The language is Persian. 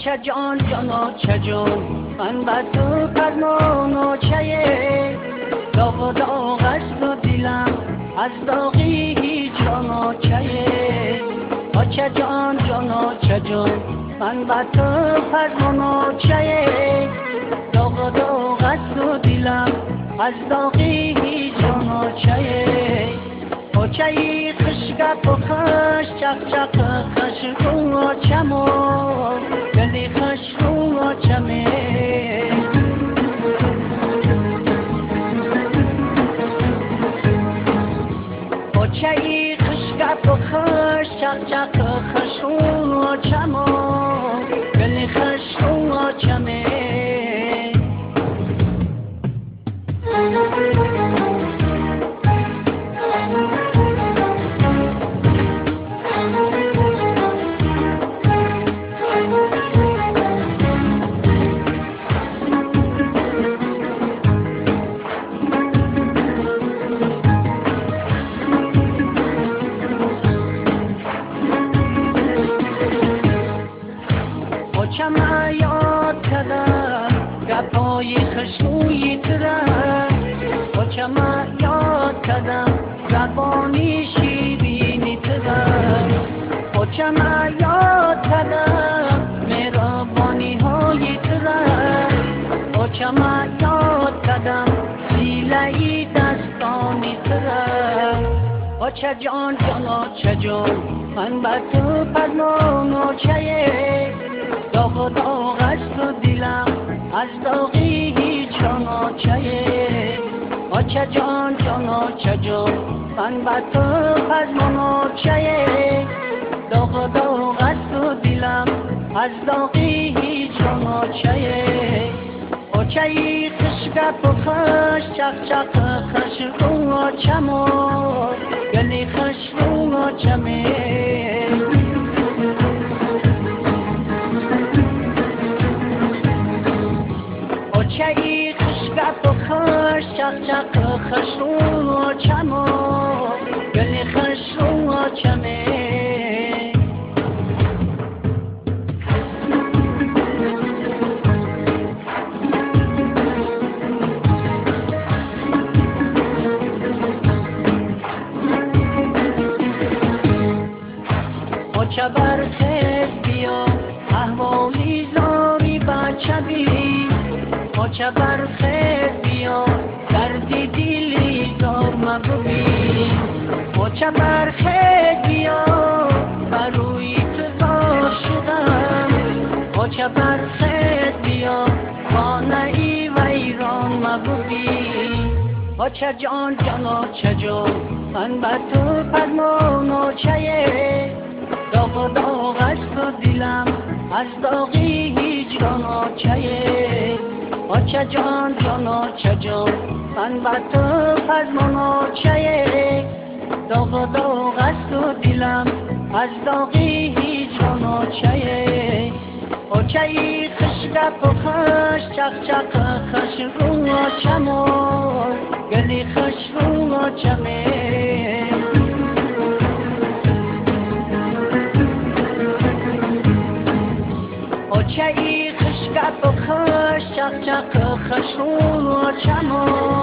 چه جان جانا چه جان من بر تو فرمان و چه داغ و داغ است و دلم از داغی هیچ جانا چه جان جانا چه جان من بر تو فرمان و چه داغ و داغ است و دلم از داغی هیچ جانا چه خشگپ و خش چق چق خش رو و چمو گلی خش رو و چمه چه خشگپ و خش چق چق خش رو و چمو گلی خش رو و چمه چما یاد کردم گپای خشوی ترم چما یاد کردم زبانی شیرینی ترم چما یاد کردم مهربانی های ترم چما یاد کردم سیله‌ای دستانی ترم چه جان جانا چه جان من بر تو فرمان و چه داغ و داغ است و دلم از داغی هیچ جانا چه جان جانا چه جان من بر تو فرمان و چه داغ و داغ است و دلم از داغی هیچ جانا چه خشگپ و خش چق چق خش رو و چمو گلی خش رو و چمه چه خشگپ و خش چق چق خش رو و چمو گلی خش رو و چمه چه برخیز بیا احوالی زاری بچه بی چه برخیز بیا دردی دلی زار مبوی چه برخیز بیا بروی تو عاشقم چه برخیز بیا خانه ای ویران مبوی چه جان جانا چه جان من بر تو فرمان و چه داغ و داغ است و دلم از داغی هیچ جانا چه جان جانا چه جان من بر تو فرمان و چه داغ و داغ است و دلم از داغی هیچ جانا چه خشگپ و خش چق چق خش رو و چمو گلی خش رو و چمه چه خشگپ و خش چق چق خش رو و چمو